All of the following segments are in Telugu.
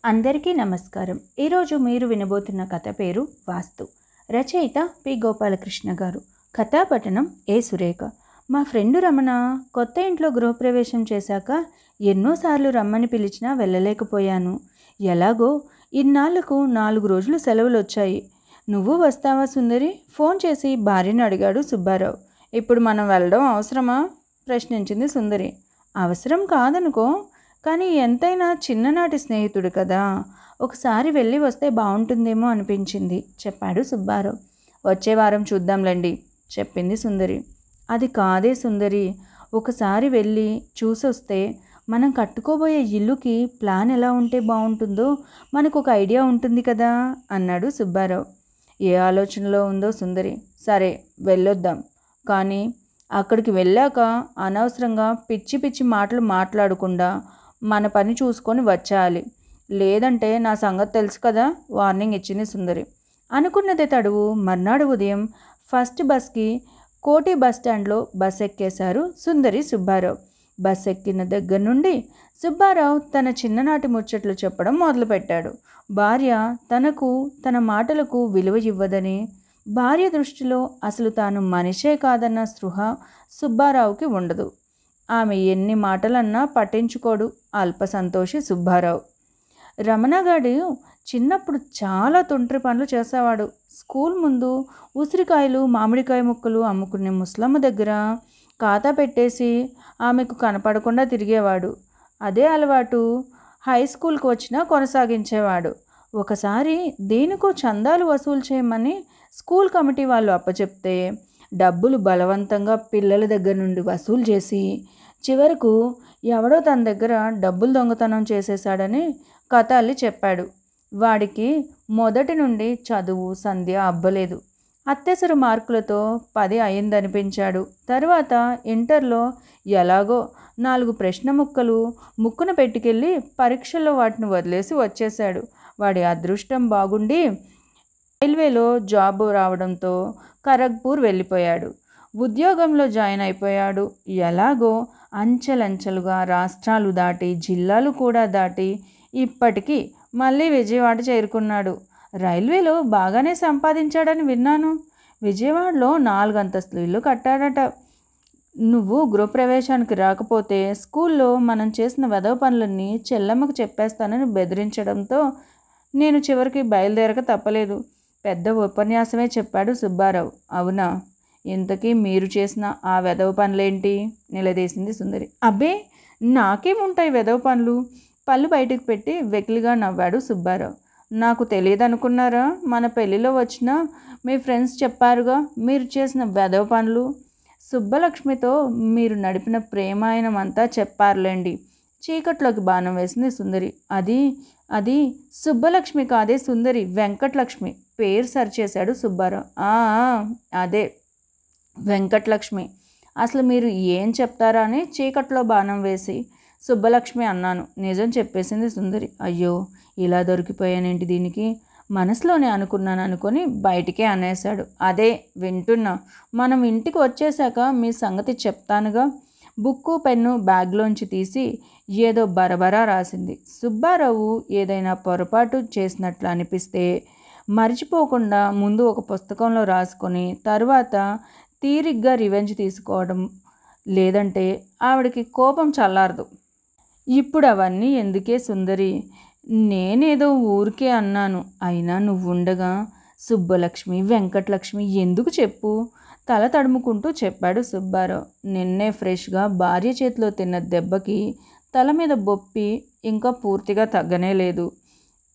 అందరికీ నమస్కారం. ఈరోజు మీరు వినబోతున్న కథ పేరు వాస్తు. రచయిత పి గోపాలకృష్ణ గారు. కథాపఠనం ఏ సురేఖ. మా ఫ్రెండు రమణ కొత్త ఇంట్లో గృహప్రవేశం చేశాక ఎన్నోసార్లు రమ్మని పిలిచినా వెళ్ళలేకపోయాను. ఎలాగో ఇన్నాళ్లకు 4 రోజులు సెలవులు వచ్చాయి. నువ్వు వస్తావా సుందరి? ఫోన్ చేసి భార్యను అడిగాడు సుబ్బారావు. ఇప్పుడు మనం వెళ్ళడం అవసరమా? ప్రశ్నించింది సుందరి. అవసరం కాదనుకో, కానీ ఎంతైనా చిన్ననాటి స్నేహితుడు కదా, ఒకసారి వెళ్ళి వస్తే బాగుంటుందేమో అనిపించింది చెప్పాడు సుబ్బారావు. వచ్చే వారం చూద్దాంలేండి చెప్పింది సుందరి. అది కాదే సుందరి, ఒకసారి వెళ్ళి చూసొస్తే మనం కట్టుకోబోయే ఇల్లుకి ప్లాన్ ఎలా ఉంటే బాగుంటుందో మనకు ఒక ఐడియా ఉంటుంది కదా అన్నాడు సుబ్బారావు. ఏ ఆలోచనలో ఉందో సుందరి. సరే వెళ్ళొద్దాం, కానీ అక్కడికి వెళ్ళాక అనవసరంగా పిచ్చి పిచ్చి మాటలు మాట్లాడకుండా మన పని చూసుకొని వచ్చేయాలి, లేదంటే నా సంగతి తెలుసు కదా వార్నింగ్ ఇచ్చింది సుందరి. అనుకున్నదే తడువు మర్నాడు ఉదయం ఫస్ట్ బస్కి కోటి బస్టాండ్లో బస్ ఎక్కేశారు సుందరి సుబ్బారావు. బస్ ఎక్కిన దగ్గర నుండి సుబ్బారావు తన చిన్ననాటి ముచ్చట్లు చెప్పడం మొదలుపెట్టాడు. భార్య తన మాటలకు విలువ ఇవ్వదని, భార్య దృష్టిలో అసలు తాను మనిషే కాదన్న స్పృహ సుబ్బారావుకి ఉండదు. ఆమె ఎన్ని మాటలన్నా పట్టించుకోడు అల్ప సంతోషి సుబ్బారావు. రమణగాడు చిన్నప్పుడు చాలా తొంట్రి పనులు చేసేవాడు. స్కూల్ ముందు ఉసిరికాయలు మామిడికాయ ముక్కలు అమ్ముకునే ముసలమ్మ దగ్గర ఖాతా పెట్టేసి ఆమెకు కనపడకుండా తిరిగేవాడు. అదే అలవాటు హై స్కూల్కి వచ్చినా కొనసాగించేవాడు. ఒకసారి దేనికో చందాలు వసూలు చేయమని స్కూల్ కమిటీ వాళ్ళు అప్పచెప్తే డబ్బులు బలవంతంగా పిల్లల దగ్గర నుండి వసూలు చేసి చివరకు ఎవడో తన దగ్గర డబ్బులు దొంగతనం చేసేశాడని కథ అల్లి చెప్పాడు. వాడికి మొదటి నుండి చదువు సంధ్య అబ్బలేదు. అత్యవసర మార్కులతో 10 అయిందనిపించాడు. తర్వాత ఇంటర్లో ఎలాగో 4 ప్రశ్న ముక్కలు ముక్కున పెట్టుకెళ్ళి పరీక్షల్లో వాటిని వదిలేసి వచ్చేశాడు. వాడి అదృష్టం బాగుండి రైల్వేలో జాబ్ రావడంతో ఖరగ్పూర్ వెళ్ళిపోయాడు. ఉద్యోగంలో జాయిన్ అయిపోయాడు. ఎలాగో అంచెలంచెలుగా రాష్ట్రాలు దాటి జిల్లాలు కూడా దాటి ఇప్పటికీ మళ్ళీ విజయవాడ చేరుకున్నాడు. రైల్వేలో బాగానే సంపాదించాడని విన్నాను. విజయవాడలో 4 అంతస్తులు ఇల్లు కట్టాడట. నువ్వు గృహప్రవేశానికి రాకపోతే స్కూల్లో మనం చేసిన వెధవ పనులన్నీ చెల్లమ్మకు చెప్పేస్తానని బెదిరించడంతో నేను చివరికి బయలుదేరక తప్పలేదు. పెద్ద ఉపన్యాసమే చెప్పాడు సుబ్బారావు. అవునా, ఇంతకీ మీరు చేసిన ఆ వెధవ పనులేంటి? నిలదీసింది సుందరి. అబ్బే, నాకేముంటాయి వెధవ పనులు? పళ్ళు బయటకు పెట్టి వెకిలిగా నవ్వాడు సుబ్బారావు. నాకు తెలియదనుకున్నారా? మన పెళ్ళిలో వచ్చిన మీ ఫ్రెండ్స్ చెప్పారుగా మీరు చేసిన వెధవ పనులు. సుబ్బలక్ష్మితో మీరు నడిపిన ప్రేమాయణం అంతా చెప్పారులేండి. చీకట్లోకి బాణం వేసింది సుందరి. అది సుబ్బలక్ష్మి కాదే సుందరి, వెంకటలక్ష్మి. పేరు సరిచేశాడు సుబ్బారావు. అదే వెంకటలక్ష్మి. అసలు మీరు ఏం చెప్తారా అని చీకట్లో బాణం వేసి సుబ్బలక్ష్మి అన్నాను. నిజం చెప్పేసింది సుందరి. అయ్యో, ఇలా దొరికిపోయానేంటి దీనికి? మనసులోనే అనుకున్నాను అనుకొని బయటికే అనేశాడు. అదే వింటున్నా. మనం ఇంటికి వచ్చేశాక మీ సంగతి చెప్తానుగా. బుక్కు పెన్ను బ్యాగ్లోంచి తీసి ఏదో బరబరా రాసింది. సుబ్బారావు ఏదైనా పొరపాటు చేసినట్లు అనిపిస్తే మర్చిపోకుండా ముందు ఒక పుస్తకంలో రాసుకొని తర్వాత తీరిగ్గా రివెంజ్ తీసుకోవడం, లేదంటే ఆవిడకి కోపం చల్లారదు. ఇప్పుడు అవన్నీ ఎందుకే సుందరి? నేనేదో ఊరికే అన్నాను. అయినా నువ్వుండగా సుబ్బలక్ష్మి వెంకటలక్ష్మి ఎందుకు చెప్పు? తల తడుముకుంటూ చెప్పాడు సుబ్బారావు. నిన్నే ఫ్రెష్గా భార్య చేతిలో తిన్న దెబ్బకి తల మీద బొప్పి ఇంకా పూర్తిగా తగ్గనే లేదు.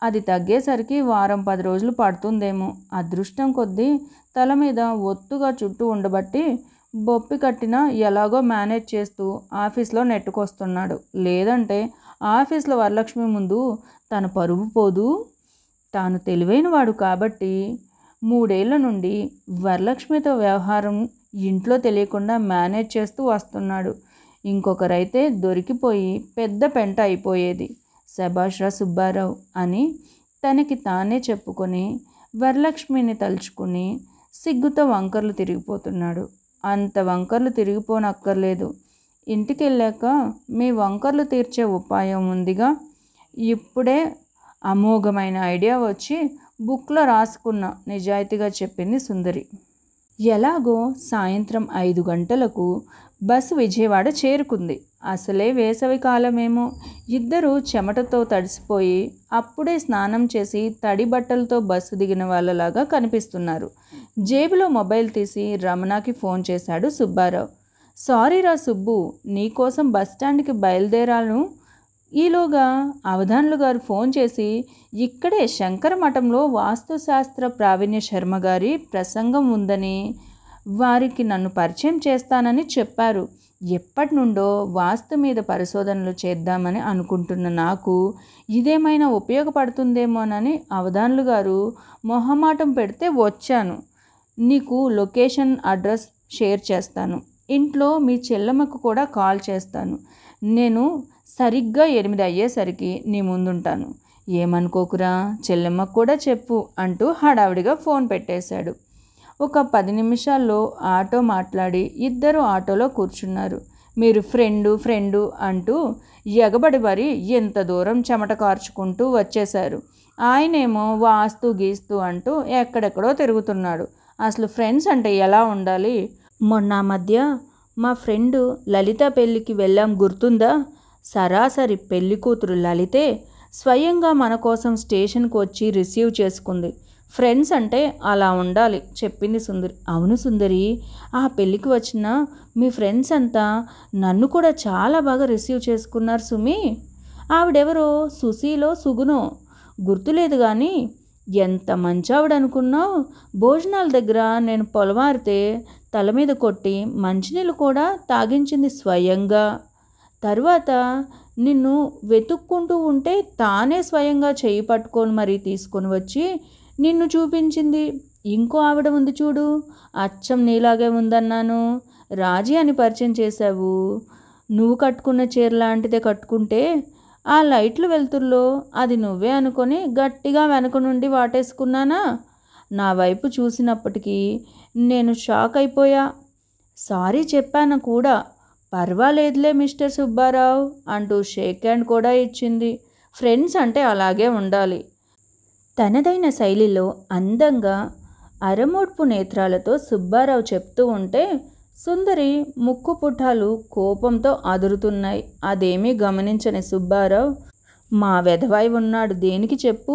అది తగ్గేసరికి 1-10 రోజులు పడుతుందేమో. అదృష్టం కొద్దీ తల మీద ఒత్తుగా చుట్టూ ఉండబట్టి బొప్పి కట్టినా ఎలాగో మేనేజ్ చేస్తూ ఆఫీస్లో నెట్టుకొస్తున్నాడు. లేదంటే ఆఫీస్లో వరలక్ష్మి ముందు తన పరువు పోదు. తాను తెలివైనవాడు కాబట్టి 3 ఏళ్ల నుండి వరలక్ష్మితో వ్యవహారం ఇంట్లో తెలియకుండా మేనేజ్ చేస్తూ వస్తున్నాడు. ఇంకొకరైతే దొరికిపోయి పెద్ద పెంట అయిపోయేది. శభాష్రా సుబ్బారావు అని తనకి తానే చెప్పుకొని వరలక్ష్మిని తలుచుకుని సిగ్గుతో వంకర్లు తిరిగిపోతున్నాడు. అంత వంకర్లు తిరిగిపోనక్కర్లేదు. ఇంటికి వెళ్ళాక మీ వంకర్లు తీర్చే ఉపాయం ఉందిగా. ఇప్పుడే అమోఘమైన ఐడియా వచ్చి బుక్లో రాసుకున్న, నిజాయితీగా చెప్పింది సుందరి. ఎలాగో సాయంత్రం 5 గంటలకు బస్సు విజయవాడ చేరుకుంది. అసలే వేసవి కాలమేమో. ఇద్దరూ చెమటతో తడిసిపోయి అప్పుడే స్నానం చేసి తడి బట్టలతో బస్సు దిగిన వాళ్ళలాగా కనిపిస్తున్నారు. జేబులో మొబైల్ తీసి రమణకి ఫోన్ చేశాడు సుబ్బారావు. సారీరా సుబ్బు, నీకోసం బస్టాండ్కి బయలుదేరాను. ఈలోగా అవధానులు గారు ఫోన్ చేసి ఇక్కడే శంకర మఠంలో వాస్తుశాస్త్ర ప్రావీణ్య శర్మ గారి ప్రసంగం ఉందని, వారికి నన్ను పరిచయం చేస్తానని చెప్పారు. ఎప్పటి నుండో వాస్తు మీద పరిశోధనలు చేద్దామని అనుకుంటున్న నాకు ఇదేమైనా ఉపయోగపడుతుందేమోనని అవధానులు గారు మొహమాటం పెడితే వచ్చాను. నీకు లొకేషన్, అడ్రస్ షేర్ చేస్తాను. ఇంట్లో మీ చెల్లెమ్మకు కూడా కాల్ చేస్తాను. నేను సరిగ్గా 8 అయ్యేసరికి నీ ముందుంటాను. ఏమనుకోకురా, చెల్లెమ్మకు కూడా చెప్పు అంటూ హడావిడిగా ఫోన్ పెట్టేశాడు. ఒక 10 నిమిషాల్లో ఆటో మాట్లాడి ఇద్దరు ఆటోలో కూర్చున్నారు. మీరు ఫ్రెండు అంటూ ఎగబడి మరి ఎంత దూరం చెమట కార్చుకుంటూ వచ్చేశారు. ఆయనేమో వాస్తు గీస్తూ అంటూ ఎక్కడెక్కడో తిరుగుతున్నాడు. అసలు ఫ్రెండ్స్ అంటే ఎలా ఉండాలి? మొన్న మధ్య మా ఫ్రెండు లలిత పెళ్ళికి వెళ్ళాం, గుర్తుందా? సరాసరి పెళ్లి కూతురు లలితే స్వయంగా మన కోసం స్టేషన్కి వచ్చి రిసీవ్ చేసుకుంది. ఫ్రెండ్స్ అంటే అలా ఉండాలి చెప్పింది సుందరి. అవును సుందరి, ఆ పెళ్ళికి వచ్చిన మీ ఫ్రెండ్స్ అంతా నన్ను కూడా చాలా బాగా రిసీవ్ చేసుకున్నారు సుమి. ఆవిడెవరో సుశీలో సుగునో గుర్తులేదు కానీ ఎంత మంచి ఆవిడ అనుకున్నావు. భోజనాల దగ్గర నేను పొలవారితే తల మీద కొట్టి మంచినీళ్ళు కూడా తాగించింది స్వయంగా. తర్వాత నిన్ను వెతుక్కుంటూ ఉంటే తానే స్వయంగా చేయి పట్టుకొని మరీ తీసుకొని వచ్చి నిన్ను చూపించింది. ఇంకో ఆవిడ ఉంది చూడు, అచ్చం నీలాగే ఉందన్నాను, రాజీ అని పరిచయం చేశావు. నువ్వు కట్టుకున్న చీర లాంటిదే కట్టుకుంటే ఆ లైట్లు వెలుతుల్లో అది నువ్వే అనుకొని గట్టిగా వెనక నుండి వాటేసుకున్నానా? నా వైపు చూసినప్పటికీ నేను షాక్ అయిపోయా. సారీ చెప్పాను కూడా. పర్వాలేదులే మిస్టర్ సుబ్బారావు అంటూ షేక్ హ్యాండ్ కూడా ఇచ్చింది. ఫ్రెండ్స్ అంటే అలాగే ఉండాలి. తనదైన శైలిలో అందంగా అరమోడ్పు నేత్రాలతో సుబ్బారావు చెప్తూ ఉంటే సుందరి ముక్కు పుటాలు కోపంతో అదురుతున్నాయి. అదేమీ గమనించని సుబ్బారావు, మా వెధవాయి ఉన్నాడు, దేనికి చెప్పు,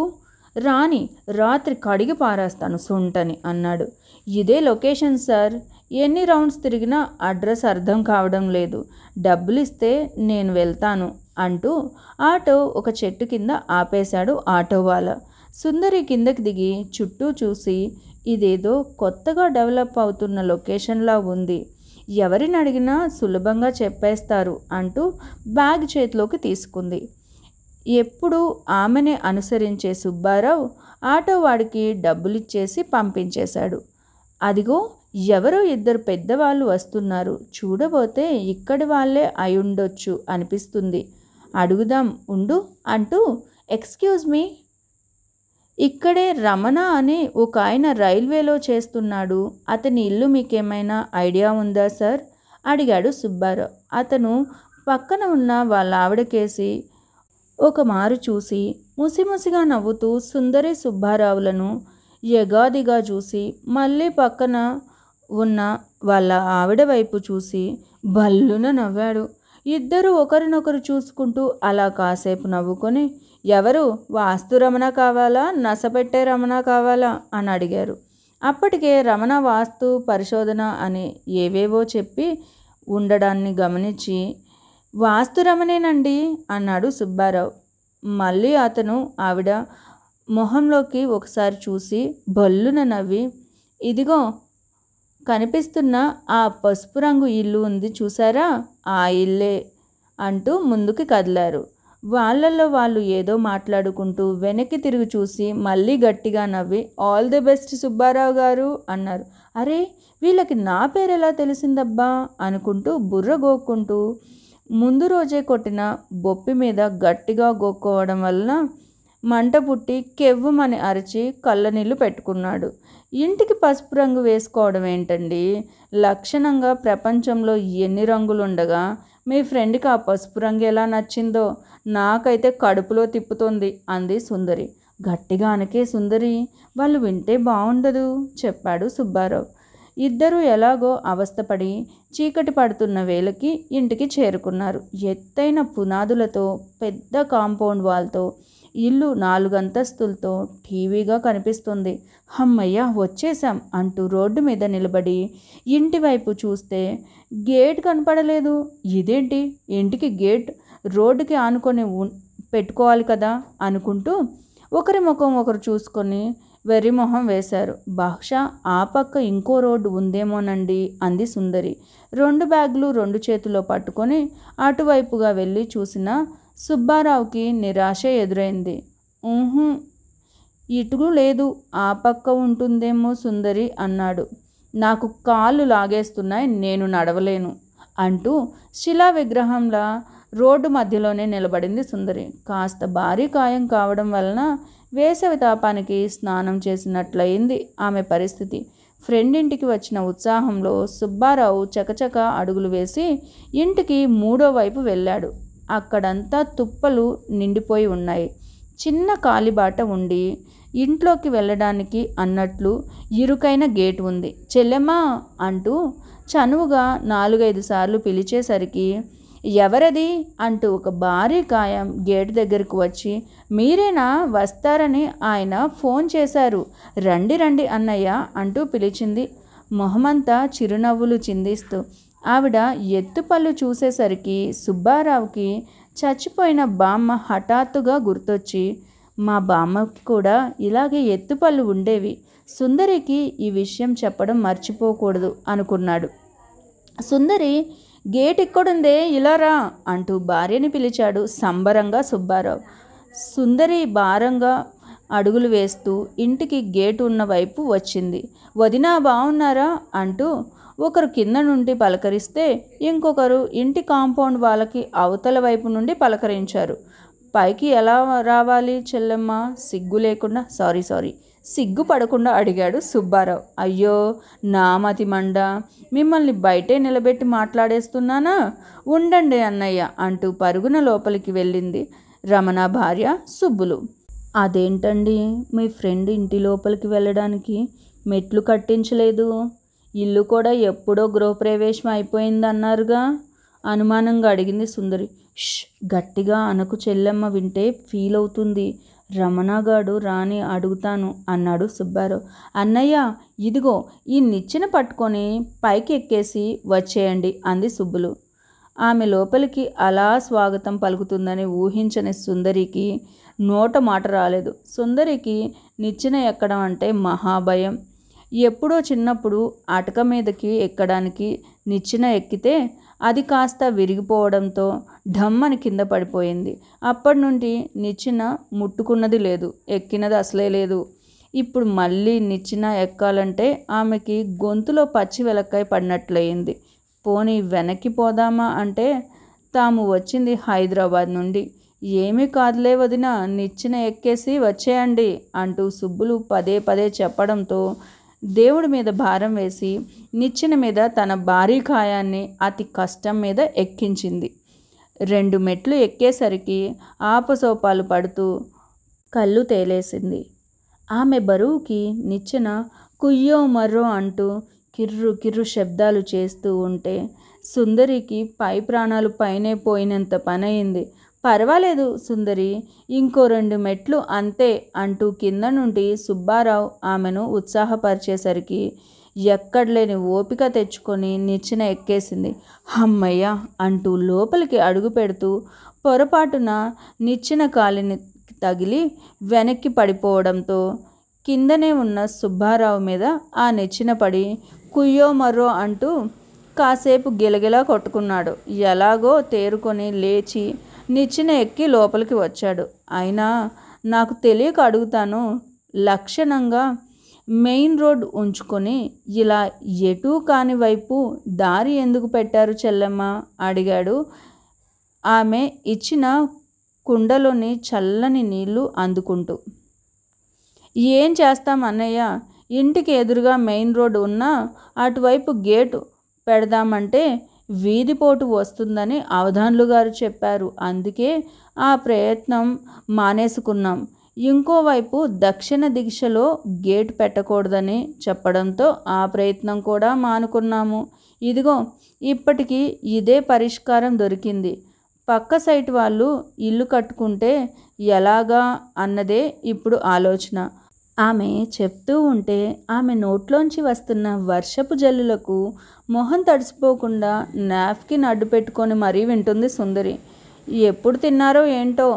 రాని రాత్రి కడిగి పారేస్తాను సొంటని అన్నాడు. ఇదే లొకేషన్ సార్, ఎన్ని రౌండ్స్ తిరిగినా అడ్రస్ అర్థం కావడం లేదు, డబ్బులు ఇస్తే నేను వెళ్తాను అంటూ ఆటో ఒక చెట్టు కింద ఆపేశాడు ఆటోవాలా. సుందరి కిందకి దిగి చుట్టూ చూసి ఇదేదో కొత్తగా డెవలప్ అవుతున్న లొకేషన్లా ఉంది, ఎవరిని అడిగినా సులభంగా చెప్పేస్తారు అంటూ బ్యాగ్ చేతిలోకి తీసుకుంది. ఎప్పుడు ఆమెనే అనుసరించే సుబ్బారావు ఆటో వాడికి డబ్బులిచ్చేసి పంపించేశాడు. అదిగో ఎవరో ఇద్దరు పెద్దవాళ్ళు వస్తున్నారు, చూడబోతే ఇక్కడి వాళ్ళే అయుండొచ్చు అనిపిస్తుంది, అడుగుదాం ఉండు అంటూ, ఎక్స్క్యూజ్ మీ, ఇక్కడే రమణ అని ఒక ఆయన రైల్వేలో చేస్తున్నాడు, అతని ఇల్లు మీకేమైనా ఐడియా ఉందా సార్ అడిగాడు సుబ్బారావు. అతను పక్కన ఉన్న వాళ్ళ ఆవిడకేసి ఒక మారు చూసి ముసిముసిగా నవ్వుతూ సుందరి సుబ్బారావులను యగాదిగా చూసి మళ్ళీ పక్కన ఉన్న వాళ్ళ ఆవిడ వైపు చూసి భల్లున నవ్వాడు. ఇద్దరు ఒకరినొకరు చూసుకుంటూ అలా కాసేపు నవ్వుకొని, ఎవరు, వాస్తు రమణ కావాలా, నసపెట్టే రమణ కావాలా అని అడిగారు. అప్పటికే రమణ వాస్తు పరిశోధన అని ఏవేవో చెప్పి ఉండడాన్ని గమనించి, వాస్తు రమణేనండి అన్నాడు సుబ్బారావు. మళ్ళీ అతను ఆవిడ మొహంలోకి ఒకసారి చూసి భల్లున నవ్వి, ఇదిగో కనిపిస్తున్న ఆ పసుపు రంగు ఇల్లు ఉంది చూసారా, ఆ ఇల్లే అంటూ ముందుకు కదిలారు. వాళ్ళల్లో వాళ్ళు ఏదో మాట్లాడుకుంటూ వెనక్కి తిరిగి చూసి మళ్ళీ గట్టిగా నవ్వి, ఆల్ ది బెస్ట్ సుబ్బారావు గారు అన్నారు. అరే, వీళ్ళకి నా పేరు ఎలా తెలిసిందబ్బా అనుకుంటూ బుర్ర గోక్కుంటూ ముందు రోజే కొట్టిన బొప్పి మీద గట్టిగా గోక్కోవడం వలన మంట పుట్టి కెవ్వుమని అరిచి కళ్ళనీళ్ళు పెట్టుకున్నాడు. ఇంటికి పసుపు రంగు వేసుకోవడం ఏంటండి, లక్షణంగా ప్రపంచంలో ఎన్ని రంగులుండగా మీ ఫ్రెండ్కి ఆ పసుపు రంగు ఎలా నచ్చిందో నాకైతే కడుపులో తిప్పుతోంది అంది సుందరి. గట్టిగా అనకే సుందరి, వాళ్ళు వింటే బాగుండదు చెప్పాడు సుబ్బారావు. ఇద్దరూ ఎలాగో అవస్థపడి చీకటి పడుతున్న వేళకి ఇంటికి చేరుకున్నారు. ఎత్తైన పునాదులతో పెద్ద కాంపౌండ్ వాల్తో ఇల్లు 4 అంతస్తులతో టీవీగా కనిపిస్తుంది. హమ్మయ్య వచ్చేసాం అంటూ రోడ్డు మీద నిలబడి ఇంటి వైపు చూస్తే గేట్ కనపడలేదు. ఇదేంటి, ఇంటికి గేట్ రోడ్డుకి ఆనుకొని పెట్టుకోవాలి కదా అనుకుంటూ ఒకరి ముఖం ఒకరు చూసుకొని వెర్రిమొహం వేశారు. బహుశా ఆ పక్క ఇంకో రోడ్డు ఉందేమోనండి అంది సుందరి. 2 బ్యాగులు 2 చేతుల్లో పట్టుకొని అటువైపుగా వెళ్ళి చూసిన సుబ్బారావుకి నిరాశ ఎదురైంది. ఇటు లేదు, ఆ పక్క ఉంటుందేమో సుందరి అన్నాడు. నాకు కాళ్ళు లాగేస్తున్నాయి, నేను నడవలేను అంటూ శిలా విగ్రహంలా రోడ్డు మధ్యలోనే నిలబడింది సుందరి. కాస్త భారీ కాయం కావడం వలన వేసవి తాపానికి స్నానం చేసినట్లయింది ఆమె పరిస్థితి. ఫ్రెండ్ ఇంటికి వచ్చిన ఉత్సాహంలో సుబ్బారావు చకచక అడుగులు వేసి ఇంటికి 3వ వైపు వెళ్ళాడు. అక్కడంతా తుప్పలు నిండిపోయి ఉన్నాయి. చిన్న కాలిబాట ఉండి ఇంట్లోకి వెళ్ళడానికి అన్నట్లు ఇరుకైన గేటు ఉంది. చెల్లెమ్మా అంటూ చనువుగా 4-5 సార్లు పిలిచేసరికి ఎవరది అంటూ ఒక భారీ కాయం గేటు దగ్గరకు వచ్చి, మీరేనా, వస్తారని ఆయన ఫోన్ చేశారు, రండి రండి అన్నయ్య అంటూ పిలిచింది. మొహమంతా చిరునవ్వులు చిందిస్తూ. ఆవిడ ఎత్తుపళ్ళు చూసేసరికి సుబ్బారావుకి చచ్చిపోయిన బామ్మ హఠాత్తుగా గుర్తొచ్చి, మా బామ్మకి కూడా ఇలాగే ఎత్తుపళ్ళు ఉండేవి, సుందరికి ఈ విషయం చెప్పడం మర్చిపోకూడదు అనుకున్నాడు. సుందరి, గేట్ ఎక్కడుందే, ఇలా రా అంటూ భార్యని పిలిచాడు సంబరంగా సుబ్బారావు. సుందరి భారంగా అడుగులు వేస్తూ ఇంటికి గేటు ఉన్న వైపు వచ్చింది. వదినా బాగున్నారా అంటూ ఒకరు కింద నుండి పలకరిస్తే ఇంకొకరు ఇంటి కాంపౌండ్ వాళ్ళకి అవతల వైపు నుండి పలకరించారు. పైకి ఎలా రావాలి చెల్లెమ్మ, సిగ్గు లేకుండా సారీ సిగ్గుపడకుండా అడిగాడు సుబ్బారావు. అయ్యో నా మతి మండ, మిమ్మల్ని బయటే నిలబెట్టి మాట్లాడేస్తున్నానా, ఉండండి అన్నయ్య అంటూ పరుగున లోపలికి వెళ్ళింది రమణ భార్య సుబ్బులు. అదేంటండి, మీ ఫ్రెండ్ ఇంటి లోపలికి వెళ్ళడానికి మెట్లు కట్టించలేదు, ఇల్లు కూడా ఎప్పుడో గృహప్రవేశం అయిపోయిందన్నారుగా అనుమానంగా అడిగింది సుందరి. గట్టిగా అనకు చెల్లెమ్మ, వింటే ఫీల్ అవుతుంది, రమణగాడు రాని అడుగుతాను అన్నాడు సుబ్బారావు. అన్నయ్య ఇదిగో ఈ నిచ్చెన పట్టుకొని పైకి ఎక్కేసి వచ్చేయండి అంది సుబ్బులు. ఆమె లోపలికి అలా స్వాగతం పలుకుతుందని ఊహించని సుందరికి నోట మాట రాలేదు. సుందరికి నిచ్చెన ఎక్కడం అంటే మహాభయం. ఎప్పుడో చిన్నప్పుడు అటక మీదకి ఎక్కడానికి నిచ్చెన ఎక్కితే అది కాస్త విరిగిపోవడంతో ఢమ్మని కింద పడిపోయింది. అప్పటి నుండి నిచ్చెన ముట్టుకున్నది లేదు, ఎక్కినది అసలే లేదు. ఇప్పుడు మళ్ళీ నిచ్చెన ఎక్కాలంటే ఆమెకి గొంతులో పచ్చి వెలక్కాయ పడినట్లయింది. పోనీ వెనక్కి పోదామా అంటే తాము వచ్చింది హైదరాబాద్ నుండి. ఏమీ కాదులే వదిన, నిచ్చెన ఎక్కేసి వచ్చేయండి అంటూ సుబ్బులు పదే పదే చెప్పడంతో దేవుడి మీద భారం వేసి నిచ్చెన మీద తన భారీ కాయాన్ని అతి కష్టం మీద ఎక్కించింది. 2 మెట్లు ఎక్కేసరికి ఆపసోపాలు పడుతూ కళ్ళు తేలేసింది. ఆమె బరువుకి నిచ్చెన కుయ్యో మర్రో అంటూ కిర్రు కిర్రు శబ్దాలు చేస్తూ ఉంటే సుందరికి పై ప్రాణాలు పైనే పోయినంత పనయింది. పర్వాలేదు సుందరి, ఇంకో 2 మెట్లు అంతే అంటూ కింద నుండి సుబ్బారావు ఆమెను ఉత్సాహపరిచేసరికి ఎక్కడలేని ఓపిక తెచ్చుకొని నిచ్చెన ఎక్కేసింది. హమ్మయ్య అంటూ లోపలికి అడుగు పెడుతూ పొరపాటున నిచ్చెన కాలిని తగిలి వెనక్కి పడిపోవడంతో కిందనే ఉన్న సుబ్బారావు మీద ఆ నిచ్చెన పడి కుయ్యో మర్రో అంటూ కాసేపు గిలగిలా కొట్టుకున్నాడు. ఎలాగో తేరుకొని లేచి నిచ్చెన ఎక్కి లోపలికి వచ్చాడు. అయినా నాకు తెలియక అడుగుతాను, లక్షణంగా మెయిన్ రోడ్ ఉంచుకొని ఇలా ఎటూ కాని వైపు దారి ఎందుకు పెట్టారు చెల్లెమ్మ అడిగాడు ఆమె ఇచ్చిన కుండలోని చల్లని నీళ్లు అందుకుంటూ. ఏం చేస్తాం అన్నయ్య, ఇంటికి ఎదురుగా మెయిన్ రోడ్ ఉన్నా అటువైపు గేటు పెడదామంటే వీధిపోటు వస్తుందని అవధాన్లు గారు చెప్పారు. అందుకే ఆ ప్రయత్నం మానేసుకున్నాం. ఇంకోవైపు దక్షిణ దిశలో గేట్ పెట్టకూడదని చెప్పడంతో ఆ ప్రయత్నం కూడా మానుకున్నాము. ఇదిగో ఇప్పటికీ ఇదే పరిష్కారం దొరికింది. పక్క సైట్ వాళ్ళు ఇల్లు కట్టుకుంటే ఎలాగా అన్నదే ఇప్పుడు ఆలోచన. ఆమె చెప్తూ ఉంటే ఆమె నోట్లోంచి వస్తున్న వర్షపు జల్లులకు మొహం తడిసిపోకుండా నాప్కిన్ అడ్డు పెట్టుకొని మరీ వింటుంది సుందరి. ఎప్పుడు తిన్నారో ఏంటో,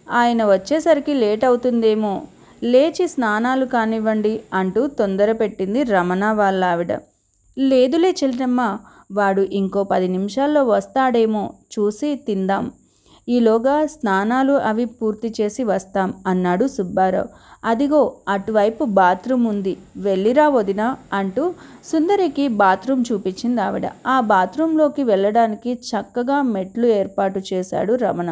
ఆయన వచ్చేసరికి లేట్ అవుతుందేమో, లేచి స్నానాలు కానివ్వండి అంటూ తొందర పెట్టింది రమణ వాళ్ళ ఆవిడ. లేదులే చెల్లెమ్మ, వాడు ఇంకో 10 నిమిషాల్లో వస్తాడేమో, చూసి తిందాం, ఈలోగా స్నానాలు అవి పూర్తి చేసి వస్తాం అన్నాడు సుబ్బారావు. అదిగో అటువైపు బాత్రూమ్ ఉంది, వెళ్ళిరా వదినా అంటూ సుందరికి బాత్రూమ్ చూపించింది ఆవిడ. ఆ బాత్రూంలోకి వెళ్ళడానికి చక్కగా మెట్లు ఏర్పాటు చేశాడు రమణ.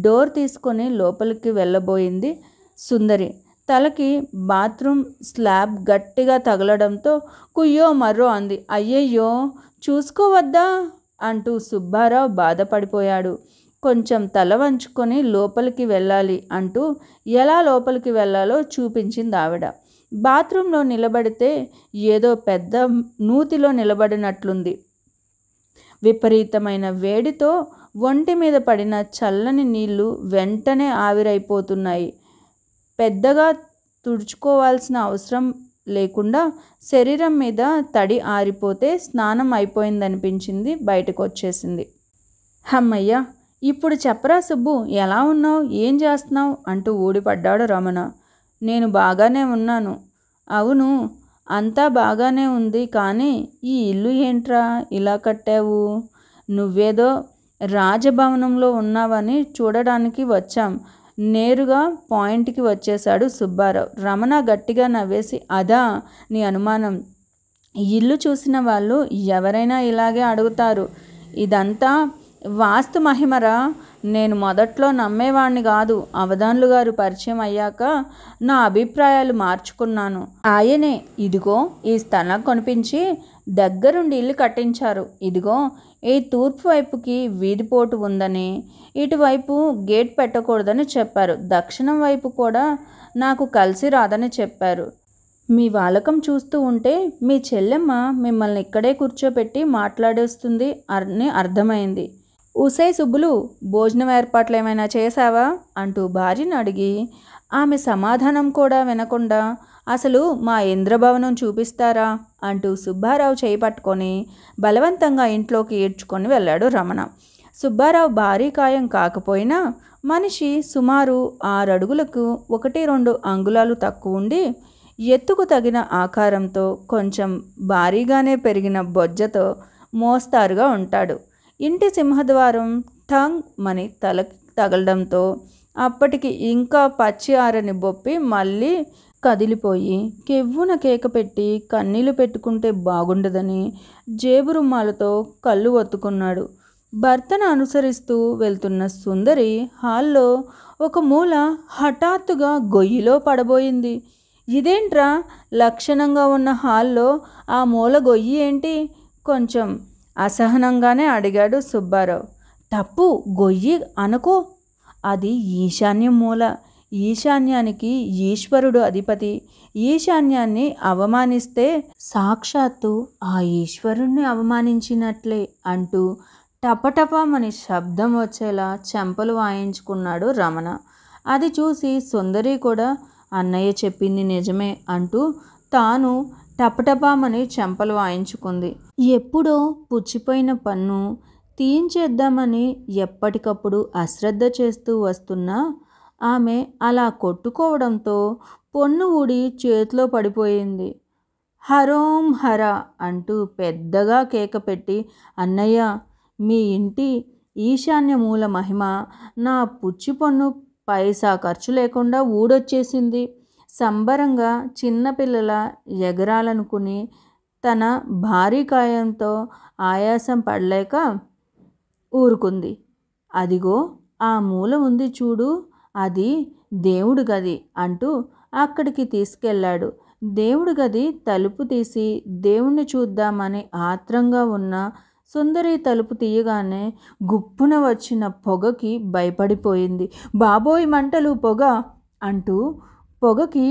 డోర్ తీసుకొని లోపలికి వెళ్ళబోయింది సుందరి. తలకి బాత్రూమ్ స్లాబ్ గట్టిగా తగలడంతో కుయ్యో మర్రో అంది. అయ్యయ్యో, చూసుకోవద్దా అంటూ సుబ్బారావు బాధపడిపోయాడు. కొంచెం తల వంచుకొని లోపలికి వెళ్ళాలి అంటూ ఎలా లోపలికి వెళ్ళాలో చూపించింది ఆవిడ. బాత్రూంలో నిలబడితే ఏదో పెద్ద నూతిలో నిలబడినట్లుంది. విపరీతమైన వేడితో ఒంటి మీద పడిన చల్లని నీళ్లు వెంటనే ఆవిరైపోతున్నాయి. పెద్దగా తుడుచుకోవాల్సిన అవసరం లేకుండా శరీరం మీద తడి ఆరిపోతే స్నానం అయిపోయిందనిపించింది. బయటకు వచ్చేసింది. హమ్మయ్య, ఇప్పుడు చెప్పరా సుబ్బు, ఎలా ఉన్నావు, ఏం చేస్తున్నావు అంటూ ఊడిపడ్డాడు రమణ. నేను బాగానే ఉన్నాను. అవును, అంతా బాగానే ఉంది, కానీ ఈ ఇల్లు ఏంట్రా ఇలా కట్టావు? నువ్వేదో రాజభవనంలో ఉన్నావని చూడడానికి వచ్చాం. నేరుగా పాయింట్కి వచ్చేశాడు సుబ్బారావు. రమణ గట్టిగా నవ్వేసి, అదా నీ అనుమానం? ఇల్లు చూసిన వాళ్ళు ఎవరైనా ఇలాగే అడుగుతారు. ఇదంతా వాస్తు మహిమరా. నేను మొదట్లో నమ్మేవాణ్ణి కాదు. అవధాన్లు గారు పరిచయం అయ్యాక నా అభిప్రాయాలు మార్చుకున్నాను. ఆయనే ఇదిగో ఈ స్థలం కొనిపించి దగ్గరుండి ఇల్లు కట్టించారు. ఇదిగో ఈ తూర్పు వైపుకి వీధిపోటు ఉందని, ఇటువైపు గేట్ పెట్టకూడదని చెప్పారు. దక్షిణం వైపు కూడా నాకు కలిసి రాదని చెప్పారు. మీ వాలకం చూస్తూ ఉంటే మీ చెల్లెమ్మ మిమ్మల్ని ఇక్కడే కూర్చోపెట్టి మాట్లాడేస్తుంది అని అర్థమైంది. ఉసే సుబ్బులు, భోజనం ఏర్పాట్లు ఏమైనా చేశావా అంటూ భార్యను అడిగి ఆమె సమాధానం కూడా వినకుండా అసలు మా ఇంద్రభవనం చూపిస్తారా అంటూ సుబ్బారావు చేయి పట్టుకొని బలవంతంగా ఇంట్లోకి ఈడ్చుకొని వెళ్ళాడు రమణ. సుబ్బారావు భారీ కాయం కాకపోయినా మనిషి సుమారు 6 అడుగులకు 1-2 అంగుళాలు తక్కువ ఉండి, ఎత్తుకు తగిన ఆకారంతో కొంచెం భారీగానే పెరిగిన బొజ్జతో మోస్తారుగా ఉంటాడు. ఇంటి సింహద్వారం ఠంగ్ మని తలకి తగలడంతో అప్పటికి ఇంకా పచ్చి ఆరని బొప్పి మళ్ళీ కదిలిపోయి కెవ్వున కేక పెట్టి కన్నీళ్లు పెట్టుకుంటే బాగుండదని జేబు రుమాలతో కళ్ళు ఒత్తుకున్నాడు. భర్తను అనుసరిస్తూ వెళ్తున్న సుందరి హాల్లో ఒక మూల హఠాత్తుగా గొయ్యిలో పడబోయింది. ఇదేంట్రా, లక్షణంగా ఉన్న హాల్లో ఆ మూల గొయ్యి ఏంటి? కొంచెం అసహనంగానే అడిగాడు సుబ్బారావు. తప్పు, గొయ్యి అనుకో, అది ఈశాన్యం మూల. ఈశాన్యానికి ఈశ్వరుడు అధిపతి. ఈశాన్యాన్ని అవమానిస్తే సాక్షాత్తు ఆ ఈశ్వరుణ్ణి అవమానించినట్లే అంటూ టపటపమని శబ్దం వచ్చేలా చెంపలు వాయించుకున్నాడు రమణ. అది చూసి సుందరి కూడా అన్నయ్య చెప్పింది నిజమే అంటూ తాను టపటపామని చెంపలు వాయించుకుంది. ఎప్పుడో పుచ్చిపోయిన పన్ను తీయించేద్దామని ఎప్పటికప్పుడు అశ్రద్ధ చేస్తూ వస్తున్నా ఆమె అలా కొట్టుకోవడంతో పొన్ను ఊడి చేతిలో పడిపోయింది. హరోం హర అంటూ పెద్దగా కేక పెట్టి, అన్నయ్య, మీ ఇంటి ఈశాన్య మూల మహిమ నా పుచ్చి పన్ను పైసా ఖర్చు లేకుండా ఊడొచ్చేసింది. సంబరంగా చిన్నపిల్లల ఎగరాలనుకుని తన భారీ కాయంతో ఆయాసం పడలేక ఊరుకుంది. అదిగో ఆ మూల ఉంది చూడు, అది దేవుడి గది అంటూ అక్కడికి తీసుకెళ్ళాడు. దేవుడి గది తలుపు తీసి దేవుణ్ణి చూద్దామని ఆత్రంగా ఉన్న సుందరి తలుపు తీయగానే గుప్పున వచ్చిన పొగకి భయపడిపోయింది. బాబోయ్ మంటలు, పొగ అంటూ పొగకి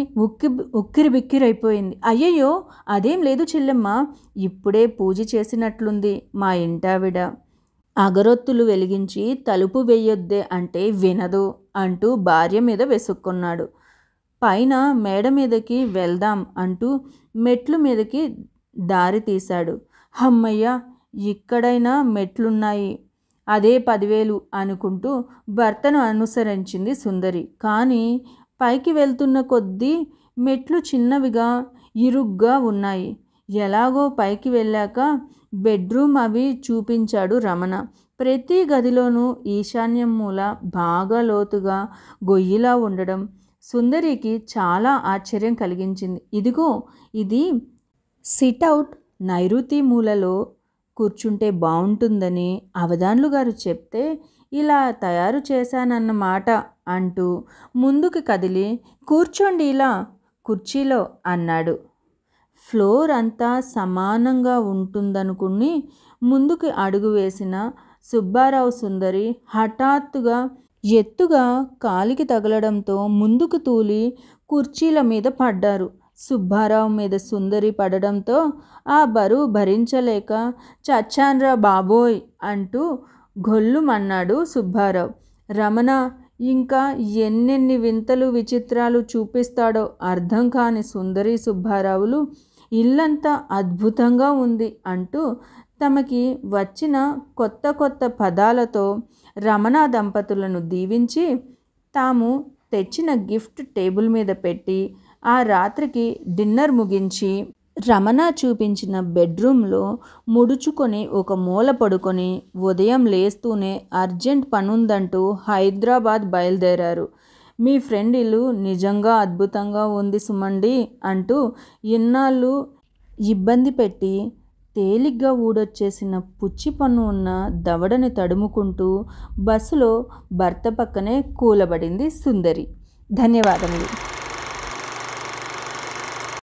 ఉక్కిరిబిక్కిరైపోయింది. అయ్యయ్యో, అదేం లేదు చెల్లెమ్మ, ఇప్పుడే పూజ చేసినట్లుంది మా ఇంటావిడ. అగరొత్తులు వెలిగించి తలుపు వెయ్యొద్దే అంటే వినదు అంటూ భార్య మీద వెసుక్కున్నాడు. పైన మేడ మీదకి వెళ్దాం అంటూ మెట్లు మీదకి దారి తీశాడు. అమ్మయ్య, ఇక్కడైనా మెట్లున్నాయి, అదే 10,000 అనుకుంటూ భర్తను అనుసరించింది సుందరి. కానీ పైకి వెళ్తున్న కొద్దీ మెట్లు చిన్నవిగా ఇరుగ్గా ఉన్నాయి. ఎలాగో పైకి వెళ్ళాక బెడ్రూమ్ అవి చూపించాడు రమణ. ప్రతి గదిలోనూ ఈశాన్యం మూల బాగా లోతుగా గొయ్యిలా ఉండడం సుందరికి చాలా ఆశ్చర్యం కలిగించింది. ఇదిగో, ఇది సిట్అవుట్, నైరుతి మూలలో కూర్చుంటే బాగుంటుందని అవధాన్లు గారు చెప్తే ఇలా తయారు చేశానన్నమాట అంటూ ముందుకు కదిలి కూర్చోండి ఇలా కుర్చీలో అన్నాడు. ఫ్లోర్ అంతా సమానంగా ఉంటుందనుకుని ముందుకు అడుగు వేసిన సుబ్బారావు సుందరి హఠాత్తుగా ఎత్తుగా కాలికి తగలడంతో ముందుకు తూలి కుర్చీల మీద పడ్డారు. సుబ్బారావు మీద సుందరి పడడంతో ఆ బరువు భరించలేక చచ్చాన్రా బాబోయ్ అంటూ గొల్లుమన్నాడు సుబ్బారావు. రమణ ఇంకా ఎన్నెన్ని వింతలు విచిత్రాలు చూపిస్తాడో అర్థం కాని సుందరి సుబ్బారావులు ఇల్లంతా అద్భుతంగా ఉంది అంటూ తమకి వచ్చిన కొత్త కొత్త పదాలతో రమణ దంపతులను దీవించి తాము తెచ్చిన గిఫ్ట్ టేబుల్ మీద పెట్టి ఆ రాత్రికి డిన్నర్ ముగించి రమణ చూపించిన బెడ్రూమ్లో ముడుచుకొని ఒక మూల పడుకొని ఉదయం లేస్తూనే అర్జెంట్ పనుందంటూ హైదరాబాద్ బయలుదేరారు. మీ ఫ్రెండ్ ఇల్లు నిజంగా అద్భుతంగా ఉంది సుమండి అంటూ ఇన్నాళ్ళు ఇబ్బంది పెట్టి తేలిగ్గా ఊడొచ్చేసిన పుచ్చి పన్ను ఉన్న దవడని తడుముకుంటూ బస్సులో భర్త పక్కనే కూలబడింది సుందరి. ధన్యవాదములు.